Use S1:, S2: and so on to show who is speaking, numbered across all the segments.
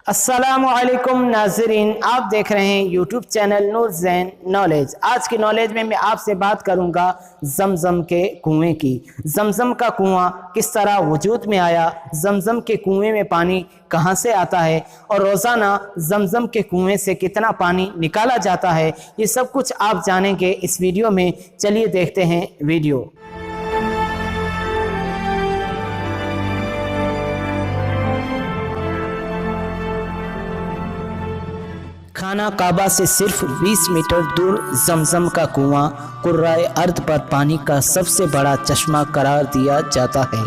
S1: अस्सलामुअलैकुम नाज़रीन, आप देख रहे हैं यूट्यूब चैनल नूर ज़ैन नॉलेज। आज की नॉलेज में मैं आपसे बात करूंगा जमजम के कुएं की। जमजम का कुआं किस तरह वजूद में आया, जमजम के कुएं में पानी कहां से आता है और रोज़ाना जमजम के कुएं से कितना पानी निकाला जाता है, ये सब कुछ आप जानेंगे इस वीडियो में। चलिए देखते हैं वीडियो। खाना काबा से सिर्फ 20 मीटर दूर जमजम का कुआं कुर्राए अर्द पर पानी का सबसे बड़ा चश्मा करार दिया जाता है,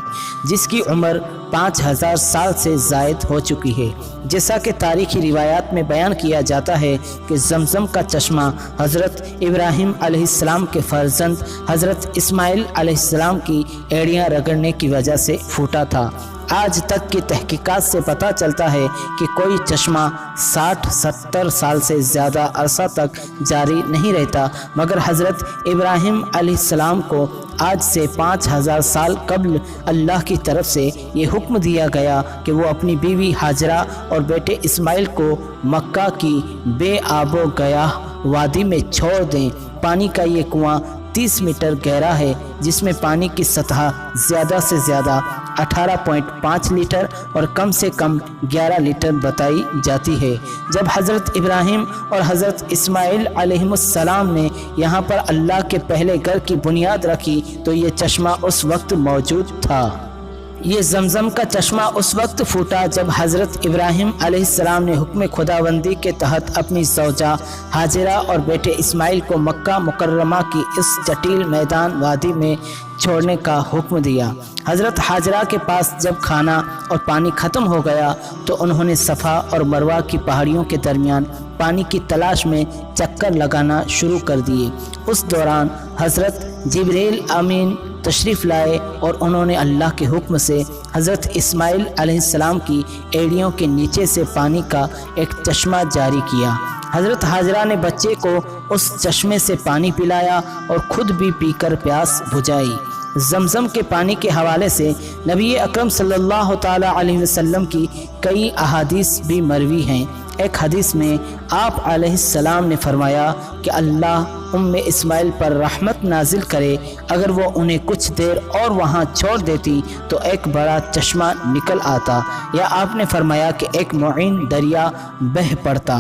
S1: जिसकी उम्र 5000 साल से ज़ायद हो चुकी है। जैसा कि तारीखी रिवायात में बयान किया जाता है कि जमजम का चश्मा हज़रत इब्राहिम अलैहिस्सलाम के फर्जंद हज़रत इस्माइल अलैहिस्सलाम की एड़ियाँ रगड़ने की वजह से फूटा था। आज तक की तहकीकात से पता चलता है कि कोई चश्मा 60-70 साल से ज़्यादा अरसा तक जारी नहीं रहता, मगर हज़रत इब्राहिम अलैहिस्सलाम को आज से 5000 साल कबल अल्लाह की तरफ से ये हुक्म दिया गया कि वो अपनी बीवी हाजरा और बेटे इस्माइल को मक्का की बेआबो गया वादी में छोड़ दें। पानी का ये कुआं 30 मीटर गहरा है, जिसमें पानी की सतह ज़्यादा से ज़्यादा 18.5 लीटर और कम से कम 11 लीटर बताई जाती है। जब हज़रत इब्राहिम और हज़रत इस्माइल अलैहिस्सलाम ने यहाँ पर अल्लाह के पहले घर की बुनियाद रखी तो ये चश्मा उस वक्त मौजूद था। ये जमजम का चश्मा उस वक्त फूटा जब हज़रत इब्राहिम अलैहिस्सलाम ने हुक्म खुदाबंदी के तहत अपनी ज़ौजा हाजिरा और बेटे इस्माइल को मक्का मुकर्रमा की इस जटिल मैदान वादी में छोड़ने का हुक्म दिया। हज़रत हाजरा के पास जब खाना और पानी ख़त्म हो गया तो उन्होंने सफ़ा और मरवा की पहाड़ियों के दरमियान पानी की तलाश में चक्कर लगाना शुरू कर दिए। उस दौरान हज़रत जिब्रील अमीन तशरीफ़ लाए और उन्होंने अल्लाह के हुक्म से हज़रत इस्माइल अलैहिस्सलाम की एड़ियों के नीचे से पानी का एक चश्मा जारी किया। हज़रत हाजरा ने बच्चे को उस चश्मे से पानी पिलाया और ख़ुद भी पीकर प्यास बुझाई। जमजम के पानी के हवाले से नबी अकरम सल्लल्लाहु ताला अलैहि वसल्लम की कई अहादीस भी मरवी हैं। एक हदीस में आप अलैहिस्सलाम ने फरमाया कि अल्लाह उम्मे इस्माइल पर रहमत नाजिल करे, अगर वो उन्हें कुछ देर और वहाँ छोड़ देती तो एक बड़ा चश्मा निकल आता, या आपने फरमाया कि एक मुईन दरिया बह पड़ता।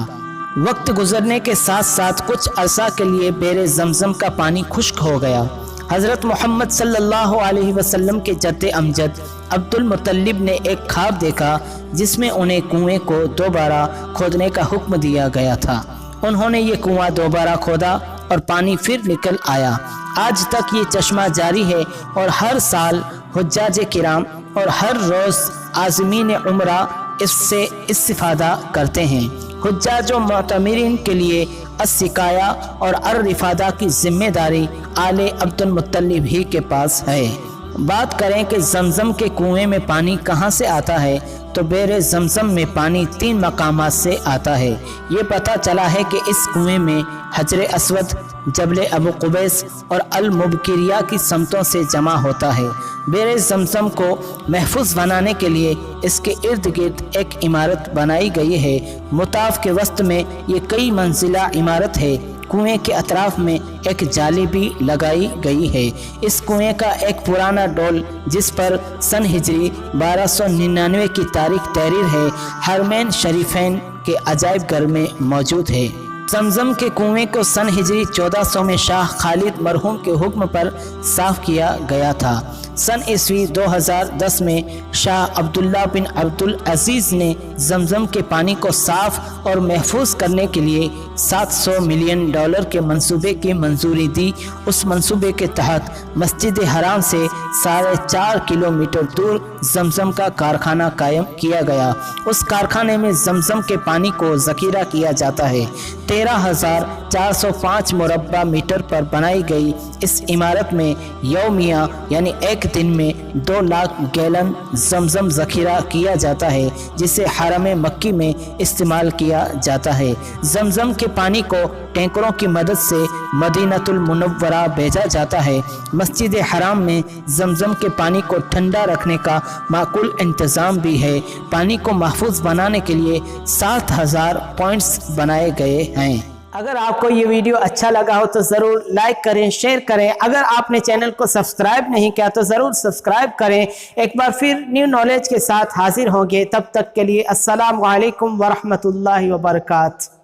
S1: वक्त गुजरने के साथ साथ कुछ अरसा के लिए बेरे जमजम का पानी खुश्क हो गया। हज़रत मोहम्मद सल्लल्लाहु अलैहि वसल्लम के जद्दे अमजद अब्दुल मुत्तलिब ने एक ख्वाब देखा जिसमें उन्हें कुएं को दोबारा खोदने का हुक्म दिया गया था। उन्होंने ये कुआं दोबारा खोदा और पानी फिर निकल आया। आज तक ये चश्मा जारी है और हर साल हुज्जाज किराम और हर रोज़ आज़मीन उम्रा इससे इस्तिफ़ादा करते हैं। हुज्जाज व मुअतमिरीन के लिए अस्सिकाया और अर्रिफादा की जिम्मेदारी आले अब्दुल मुत्तलिब ही के पास है। बात करें कि जमजम के कुएं में पानी कहां से आता है, तो बेरे जमजम में पानी 3 मकामात से आता है। ये पता चला है कि इस कुएं में हजरे अस्वद, जबले अबू कुबैस और अल मुबकिरिया की समतों से जमा होता है। बेरे जमजम को महफूज बनाने के लिए इसके इर्द गिर्द एक इमारत बनाई गई है। मुताफ के वस्त में ये कई मंजिला इमारत है। कुएं के अतराफ में एक जाली भी लगाई गई है। इस कुएं का एक पुराना डोल जिस पर सन हिजरी 1299 की तारीख तहरीर है, हरमैन शरीफैन के अजायब घर में मौजूद है। जमजम के कुएं को सन हिजरी 1400 में शाह खालिद मरहूम के हुक्म पर साफ किया गया था। सन ईस्वी 2010 में शाह अब्दुल्ला बिन अब्दुल अजीज़ ने जमजम के पानी को साफ और महफूज करने के लिए $700 मिलियन के मंसूबे की मंजूरी दी। उस मंसूबे के तहत मस्जिद हराम से 4.5 किलोमीटर दूर जमजम का कारखाना कायम किया गया। उस कारखाने में जमजम के पानी को ज़खीरा किया जाता है। 13,405 मुरब्बा मीटर पर बनाई गई इस इमारत में यौमिया यानी एक ایک دن میں 2 لاکھ گیلن زمزم ذخیرہ کیا جاتا ہے جسے حرم مکی میں استعمال کیا جاتا ہے۔ زمزم کے پانی کو ٹینکروں کی مدد سے مدینہ المنورہ بھیجا جاتا ہے۔ مسجد حرام میں زمزم کے پانی کو ٹھنڈا رکھنے کا معقول انتظام بھی ہے۔ پانی کو محفوظ بنانے کے لیے 7000 پوائنٹس بنائے گئے ہیں۔ اگر آپ کو یہ ویڈیو اچھا لگا ہو تو ضرور لائک کریں، شیئر کریں۔ اگر آپ نے چینل کو سبسکرائب نہیں کیا تو ضرور سبسکرائب کریں۔ ایک بار پھر نیو نالج کے ساتھ حاضر ہوں گے، تب تک کے لیے السلام علیکم ورحمۃ اللہ وبرکاتہ۔